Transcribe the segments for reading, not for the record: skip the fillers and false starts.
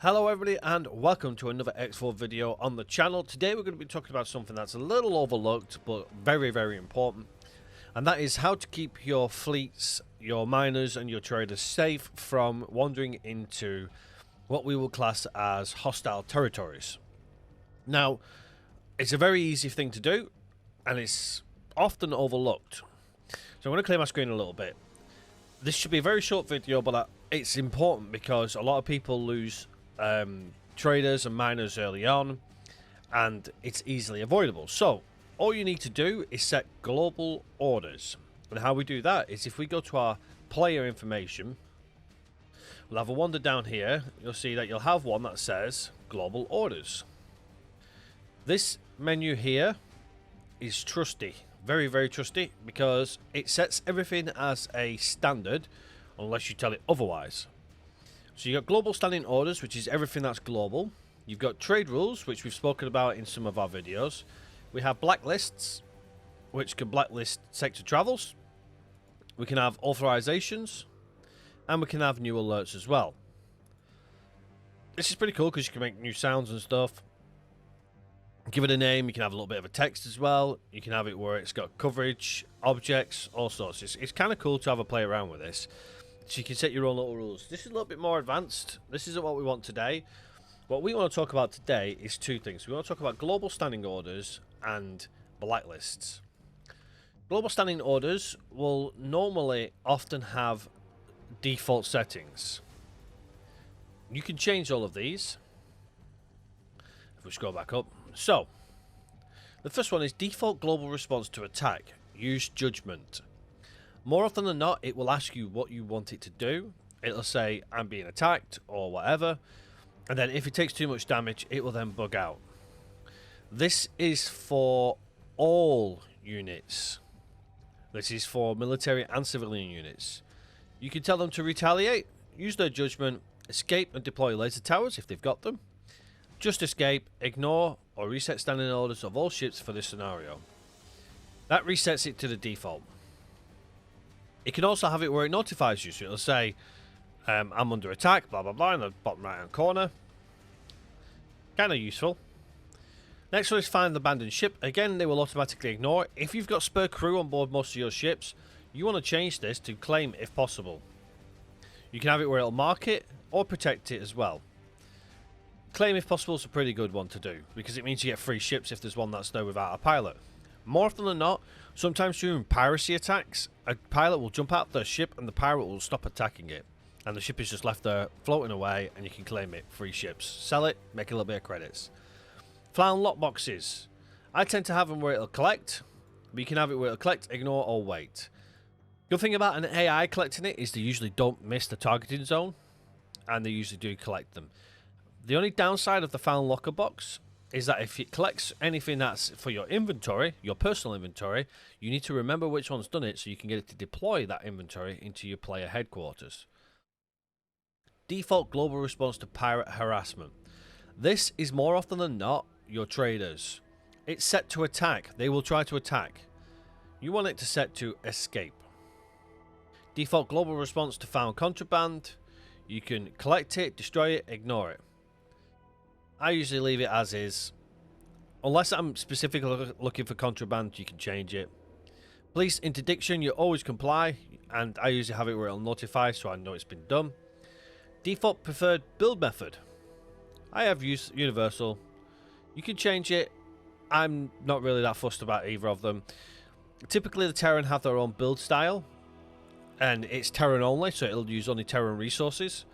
Hello everybody and welcome to another X4 video on the channel. Today we're going to be talking about something that's a little overlooked but very important, and that is how to keep your fleets, your miners and your traders safe from wandering into what we will class as hostile territories. Now, it's a very easy thing to do and it's often overlooked. So I'm going to clear my screen a little bit. This should be a very short video, but it's important because a lot of people lose traders and miners early on, and it's easily avoidable. So all you need to do is set global orders, and how we do that is if we go to our player information, we'll have a wander down here. You'll see that you'll have one that says global orders. This menu here is trusty, very trusty, because it sets everything as a standard unless you tell it otherwise. So you've got global standing orders, which is everything that's global. You've got trade rules, which we've spoken about in some of our videos. We have blacklists, which can blacklist sector travels. We can have authorizations, and we can have new alerts as well. This is pretty cool because you can make new sounds and stuff. Give it a name. You can have a little bit of a text as well. You can have it where it's got coverage, objects, all sorts. It's kind of cool to have a play around with this. So you can set your own little rules. This is a little bit more advanced. This isn't what we want today. What we want to talk about today is two things. We want to talk about global standing orders and blacklists. Global standing orders will normally often have default settings. You can change all of these. If we scroll back up. So, the first one is default global response to attack. Use judgment. More often than not, it will ask you what you want it to do. It'll say, I'm being attacked, or whatever. And then if it takes too much damage, it will then bug out. This is for all units. This is for military and civilian units. You can tell them to retaliate, use their judgment, escape and deploy laser towers if they've got them. Just escape, ignore, or reset standing orders of all ships for this scenario. That resets it to the default. It can also have it where it notifies you, so it'll say, I'm under attack, blah blah blah, in the bottom right hand corner. Kind of useful. Next one is find the abandoned ship. Again, they will automatically ignore it. If you've got spare crew on board most of your ships, you want to change this to claim if possible. You can have it where it'll mark it or protect it as well. Claim if possible is a pretty good one to do because it means you get free ships if there's one that's there without a pilot. More often than not, sometimes during piracy attacks, a pilot will jump out of their ship and the pirate will stop attacking it. And the ship is just left there floating away and you can claim it. Free ships. Sell it, make a little bit of credits. Flown lockboxes. I tend to have them where it'll collect, but you can have it where it'll collect, ignore, or wait. Good thing about an AI collecting it is they usually don't miss the targeting zone, and they usually do collect them. The only downside of the found locker box is that if it collects anything that's for your inventory, your personal inventory, you need to remember which one's done it so you can get it to deploy that inventory into your player headquarters. Default global response to pirate harassment. This is more often than not your traders. It's set to attack. They will try to attack. You want it to set to escape. Default global response to found contraband. You can collect it, destroy it, ignore it. I usually leave it as is. Unless I'm specifically looking for contraband, you can change it. Police interdiction, you always comply, and I usually have it where it'll notify so I know it's been done. Default preferred build method. I have used universal. You can change it. I'm not really that fussed about either of them. Typically the Terran have their own build style, and it's Terran only, so it'll use only Terran resources.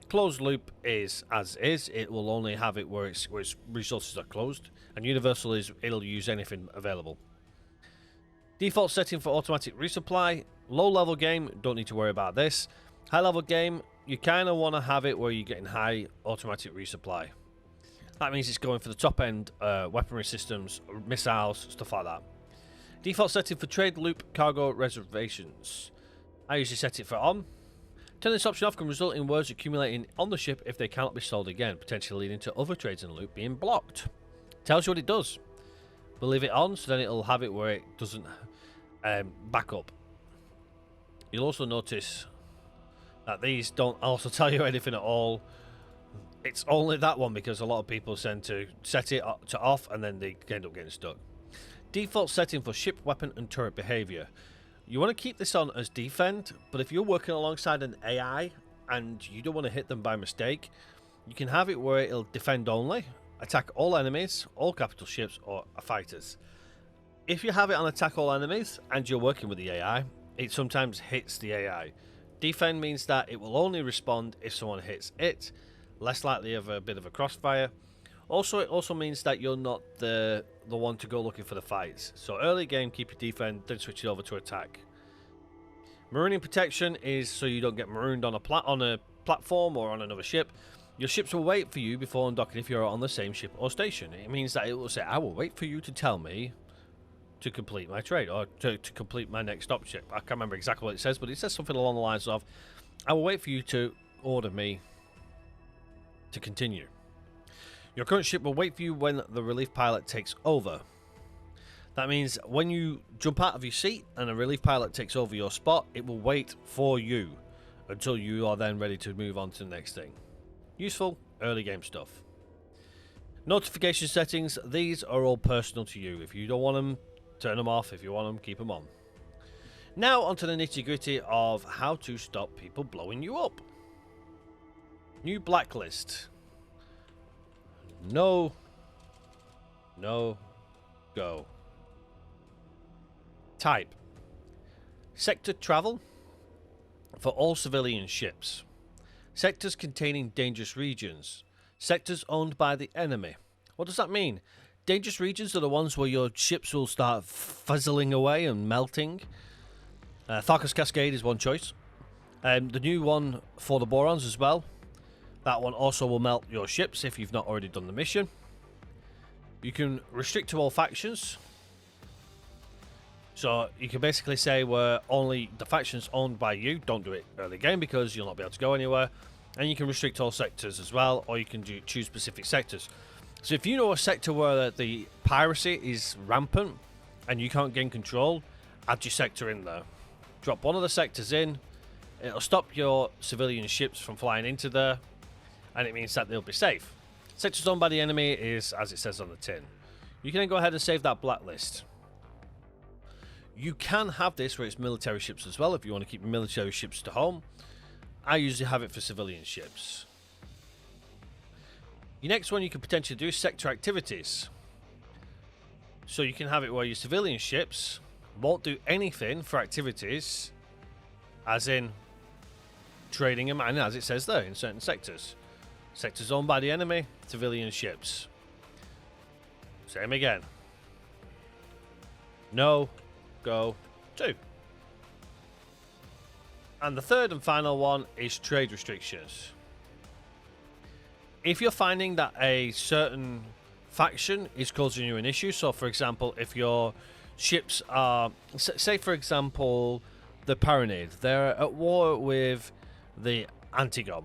Closed loop is as is. It will only have it where its resources are closed, and universal is it'll use anything available. Default setting for automatic resupply. Low level game, don't need to worry about this. High level game, you kind of want to have it where you're getting high automatic resupply. That means it's going for the top end weaponry systems, missiles, stuff like that. Default setting for trade loop cargo reservations. I usually set it for on. Turn this option off can result in words accumulating on the ship if they cannot be sold again, potentially leading to other trades in the loop being blocked. Tells you what it does. We'll leave it on, so then it'll have it where it doesn't back up. You'll also notice that these don't also tell you anything at all. It's only that one because a lot of people tend to set it to off and then they end up getting stuck. Default setting for ship, weapon and turret behavior. You want to keep this on as defend, but if you're working alongside an AI and you don't want to hit them by mistake, you can have it where it'll defend only, attack all enemies, all capital ships or fighters. If you have it on attack all enemies and you're working with the AI, it sometimes hits the AI. Defend means that it will only respond if someone hits it, less likely of a bit of a crossfire. Also, it also means that you're not the one to go looking for the fights. So early game, keep your defend, then switch it over to attack. Marooning protection is so you don't get marooned on a platform or on another ship. Your ships will wait for you before undocking if you're on the same ship or station. It means that it will say, I will wait for you to tell me to complete my trade or to complete my next stop ship. I can't remember exactly what it says, but it says something along the lines of, I will wait for you to order me to continue. Your current ship will wait for you when the relief pilot takes over. That means when you jump out of your seat and a relief pilot takes over your spot, it will wait for you until you are then ready to move on to the next thing. Useful early game stuff. Notification settings, these are all personal to you. If you don't want them, turn them off. If you want them, keep them on. Now onto the nitty gritty of how to stop people blowing you up. New blacklist. No, go. Type. Sector travel for all civilian ships. Sectors containing dangerous regions. Sectors owned by the enemy. What does that mean? Dangerous regions are the ones where your ships will start fizzling away and melting. Tharkus Cascade is one choice. The new one for the Borons as well. That one also will melt your ships if you've not already done the mission. You can restrict to all factions. So you can basically say where only the factions owned by you, don't do it early game because you'll not be able to go anywhere. And you can restrict all sectors as well, or you can choose specific sectors. So if you know a sector where the piracy is rampant and you can't gain control, add your sector in there. Drop one of the sectors in. It'll stop your civilian ships from flying into there, and it means that they'll be safe. Sectors owned by the enemy is as it says on the tin. You can then go ahead and save that blacklist. You can have this where it's military ships as well if you want to keep military ships to home. I usually have it for civilian ships. Your next one you can potentially do is sector activities. So you can have it where your civilian ships won't do anything for activities, as in trading and mining, as it says there in certain sectors. Sectors owned by the enemy, civilian ships. Same again. No, go, 2. And the third and final one is trade restrictions. If you're finding that a certain faction is causing you an issue, so for example, if your ships are, say for example, the Paranid, they're at war with the Antigon.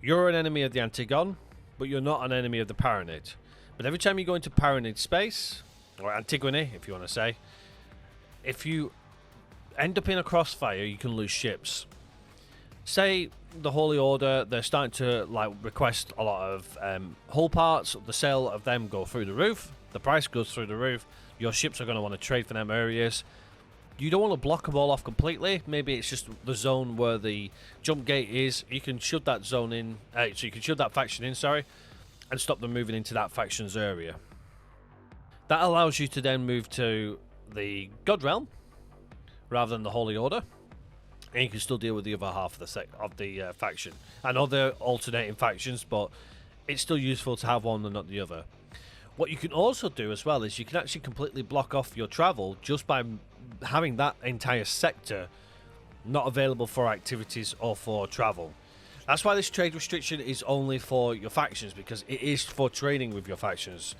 You're an enemy of the Antigon, but you're not an enemy of the Paranid. But every time you go into Paranid space, or Antigone, if you want to say, if you end up in a crossfire, you can lose ships. Say the Holy Order, they're starting to request a lot of hull parts. The sale of them go through the roof. The price goes through the roof. Your ships are going to want to trade for them areas. You don't want to block them all off completely. Maybe it's just the zone where the jump gate is. You can shove that zone in. So you can shove that faction in, sorry, and stop them moving into that faction's area. That allows you to then move to the God Realm rather than the Holy Order, and you can still deal with the other half of the faction. I know they're alternating factions, but it's still useful to have one and not the other. What you can also do as well is you can actually completely block off your travel just by having that entire sector not available for activities or for travel. That's why this trade restriction is only for your factions, because it is for trading with your factions.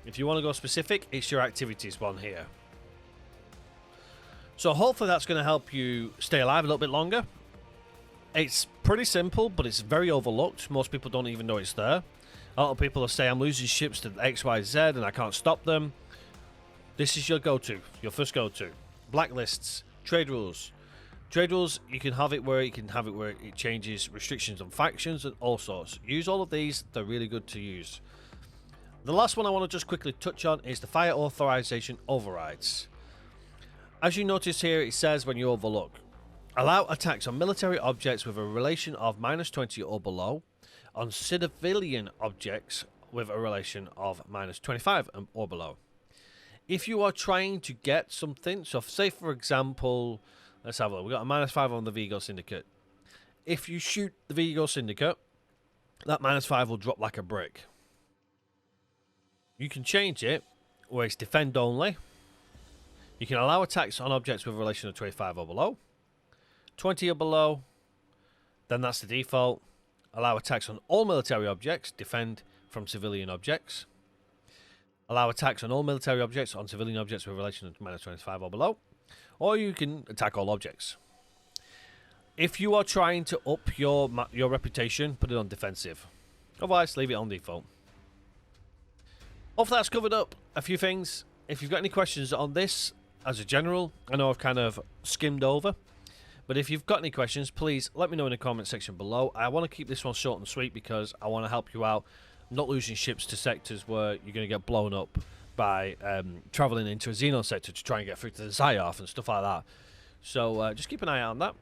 If you want to go specific, it's your activities one here. So hopefully that's going to help you stay alive a little bit longer. It's pretty simple, but it's very overlooked. Most people don't even know it's there. A lot of people will say, I'm losing ships to X, Y, Z, and I can't stop them. This is your go-to, your first go-to. Blacklists, trade rules. Trade rules, you can have it where it changes restrictions on factions and all sorts. Use all of these, they're really good to use. The last one I want to just quickly touch on is the fire authorization overrides. As you notice here, it says when you overlook, allow attacks on military objects with a relation of -20 or below, on civilian objects with a relation of -25 or below. If you are trying to get something, so say for example, let's have a look, we've got a -5 on the Vigo Syndicate. If you shoot the Vigo Syndicate, that -5 will drop like a brick. You can change it where it's defend only. You can allow attacks on objects with a relation of 25 or below. 20 or below, then that's the default. Allow attacks on all military objects, defend from civilian objects. Allow attacks on all military objects on civilian objects with a relation of -25 or below. Or you can attack all objects. If you are trying to up your reputation, put it on defensive. Otherwise, leave it on default. Hopefully that's covered up a few things. If you've got any questions on this, as a general, I know I've kind of skimmed over. But if you've got any questions, please let me know in the comment section below. I want to keep this one short and sweet because I want to help you out, not losing ships to sectors where you're going to get blown up by traveling into a Xenon sector to try and get through to the Zioth and stuff like that. So just keep an eye out on that.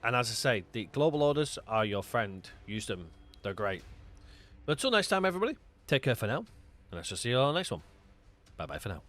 And as I say, the global orders are your friend. Use them. They're great. But until next time, everybody, take care for now. And I shall see you on the next one. Bye-bye for now.